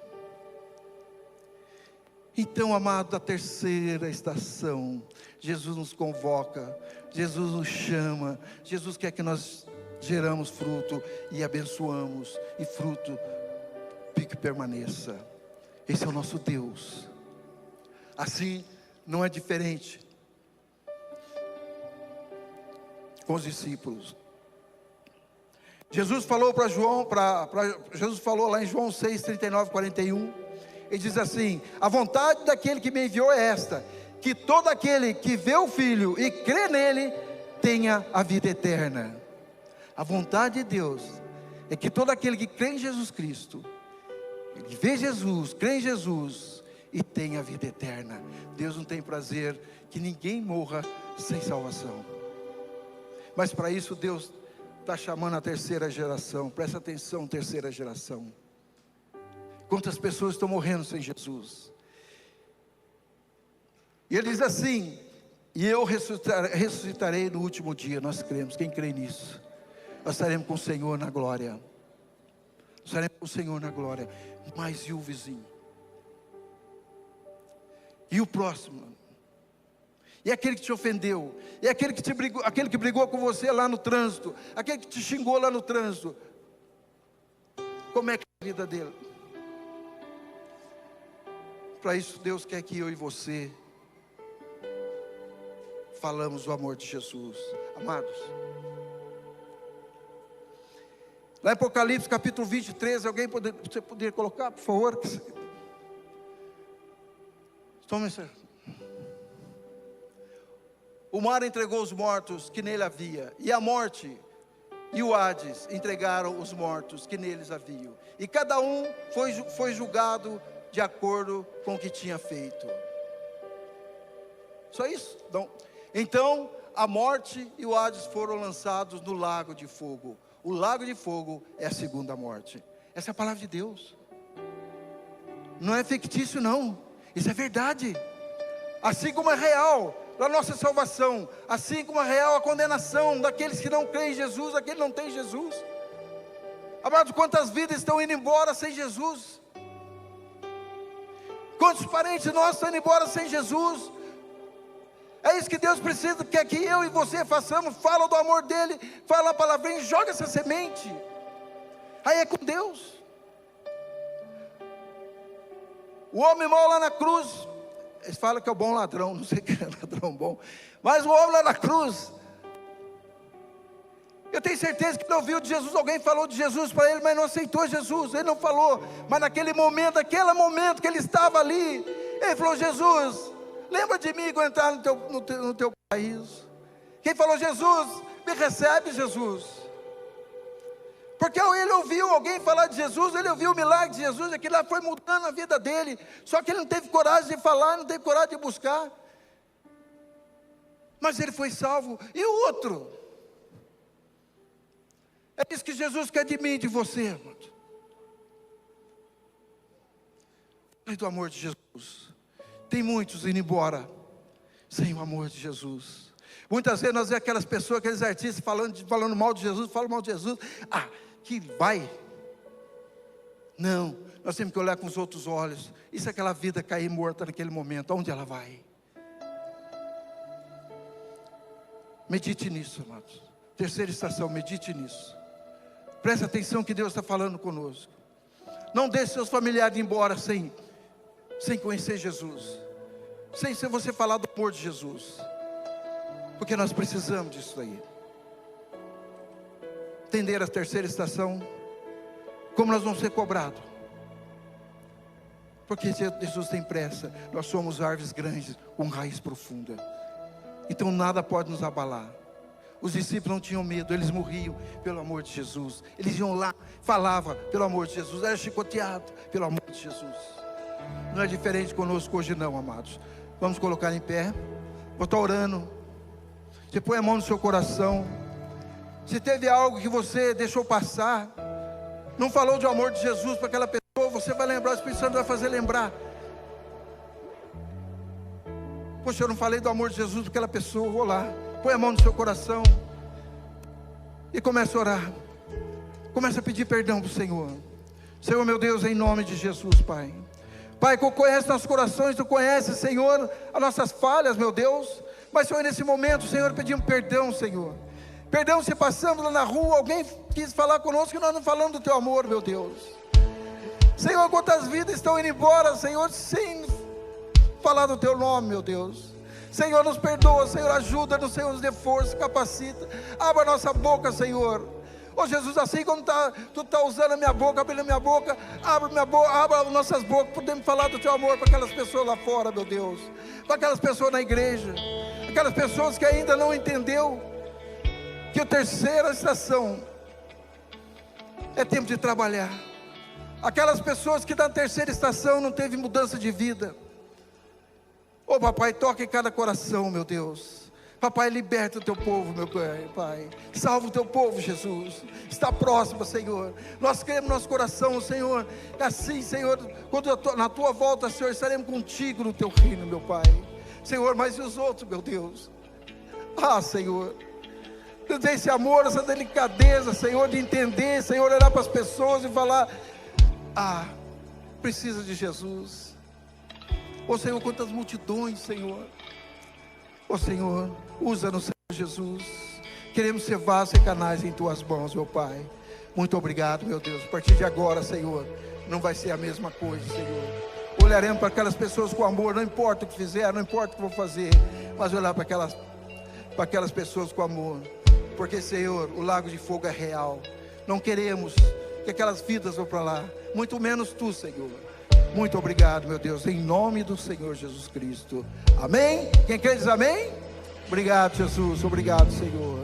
Então, amado, da terceira estação, Jesus nos convoca, Jesus nos chama, Jesus quer que nós geramos fruto e abençoamos, e fruto que permaneça. Esse é o nosso Deus. Assim, não é diferente com os discípulos. Jesus falou para João, Jesus falou lá em João 6, 39, 41, ele diz assim: a vontade daquele que me enviou é esta, que todo aquele que vê o Filho e crê nele, tenha a vida eterna. A vontade de Deus é que todo aquele que crê em Jesus Cristo, ele vê Jesus, crê em Jesus e tenha a vida eterna. Deus não tem prazer que ninguém morra sem salvação. Mas para isso Deus está chamando a terceira geração. Presta atenção, terceira geração. Quantas pessoas estão morrendo sem Jesus? E ele diz assim: e eu ressuscitarei no último dia. Nós cremos, quem crê nisso? Nós estaremos com o Senhor na glória. Estaremos com o Senhor na glória. Mas e o vizinho? E o próximo? E aquele que te ofendeu? E aquele que aquele que brigou com você lá no trânsito? Aquele que te xingou lá no trânsito? Como é que é a vida dele? Para isso Deus quer que eu e você falamos o amor de Jesus. Amados, lá em Apocalipse capítulo 23, você poderia colocar, por favor? Tome isso. O mar entregou os mortos que nele havia, e a morte e o Hades entregaram os mortos que neles haviam, e cada um foi julgado de acordo com o que tinha feito. Só isso? Não. Então a morte e o Hades foram lançados no lago de fogo. O lago de fogo é a segunda morte. Essa é a palavra de Deus. Não é fictício não, isso é verdade. Assim como é real a nossa salvação, assim como é real a condenação daqueles que não creem em Jesus, aquele que não tem Jesus. Amados, quantas vidas estão indo embora sem Jesus? Quantos parentes nossos estão indo embora sem Jesus? É isso que Deus precisa, quer que eu e você façamos. Fala do amor dele, fala a palavrinha, joga essa semente. Aí é com Deus. O homem mau lá na cruz, eles falam que é o bom ladrão, não sei que é ladrão bom, mas o homem lá na cruz, eu tenho certeza que ele ouviu de Jesus, alguém falou de Jesus para ele, mas não aceitou Jesus, ele não falou, mas naquele momento que ele estava ali, ele falou: Jesus, Lembra de mim quando entrar no teu paraíso. Quem falou: Jesus, me recebe, Jesus. Porque ele ouviu alguém falar de Jesus, ele ouviu o milagre de Jesus, aquilo lá foi mudando a vida dele. Só que ele não teve coragem de falar, não teve coragem de buscar. Mas ele foi salvo. E o outro? É isso que Jesus quer de mim e de você, irmão. Do amor de Jesus. Tem muitos indo embora sem o amor de Jesus. Muitas vezes nós vemos aquelas pessoas, aqueles artistas falando mal de Jesus, falam mal de Jesus. Ah, que vai. Não, nós temos que olhar com os outros olhos. E se aquela vida cair morta naquele momento, aonde ela vai? Medite nisso, amados. Terceira estação, medite nisso. Preste atenção que Deus está falando conosco. Não deixe seus familiares ir embora sem conhecer Jesus, sem você falar do amor de Jesus, porque nós precisamos disso aí. Entender a terceira estação, como nós vamos ser cobrados, porque Jesus tem pressa. Nós somos árvores grandes, com raiz profunda, então nada pode nos abalar. Os discípulos não tinham medo, eles morriam pelo amor de Jesus. Eles iam lá, falavam pelo amor de Jesus, era chicoteado pelo amor de Jesus. Não é diferente conosco hoje não, amados. Vamos colocar em pé. Vou estar orando. Você põe a mão no seu coração. Se teve algo que você deixou passar, não falou do amor de Jesus para aquela pessoa, você vai lembrar, o Espírito Santo vai fazer lembrar. Poxa, eu não falei do amor de Jesus para aquela pessoa, vou lá. Põe a mão no seu coração e comece a orar. Comece a pedir perdão para o Senhor. Senhor meu Deus, em nome de Jesus, Pai. Pai, que conhece nossos corações, Tu conheces, Senhor, as nossas falhas, meu Deus. Mas, Senhor, nesse momento, Senhor, pedimos perdão, Senhor. Perdão se passamos lá na rua, alguém quis falar conosco e nós não falamos do Teu amor, meu Deus. Senhor, quantas vidas estão indo embora, Senhor, sem falar do Teu nome, meu Deus. Senhor, nos perdoa, Senhor, ajuda-nos, Senhor, nos dê força, capacita. Abra a nossa boca, Senhor. Oh Jesus, assim como Tu está usando a minha boca, abrindo a minha boca, abra minha boca, abra as nossas bocas, podemos falar do Teu amor para aquelas pessoas lá fora, meu Deus, para aquelas pessoas na igreja, aquelas pessoas que ainda não entendeu que a terceira estação é tempo de trabalhar, aquelas pessoas que na terceira estação não teve mudança de vida. Oh papai, toque em cada coração, meu Deus. Papai, liberta o Teu povo, meu Pai. Salva o Teu povo, Jesus. Está próximo, Senhor. Nós queremos no nosso coração, Senhor. Assim, Senhor, quando na Tua volta, Senhor, estaremos contigo no Teu reino, meu Pai. Senhor, mas e os outros, meu Deus? Ah, Senhor, nos dê esse amor, essa delicadeza, Senhor, de entender, Senhor, olhar para as pessoas e falar: ah, precisa de Jesus. Oh, Senhor, quantas multidões, Senhor. Oh, Senhor, usa-nos, Senhor Jesus. Queremos ser vasos e canais em Tuas mãos, meu Pai. Muito obrigado, meu Deus. A partir de agora, Senhor, não vai ser a mesma coisa, Senhor. Olharemos para aquelas pessoas com amor, não importa o que fizer, não importa o que vou fazer, mas olhar para aquelas pessoas com amor. Porque, Senhor, o lago de fogo é real. Não queremos que aquelas vidas vão para lá, muito menos Tu, Senhor. Muito obrigado, meu Deus, em nome do Senhor Jesus Cristo. Amém? Quem quer dizer amém? Obrigado, Jesus. Obrigado, Senhor.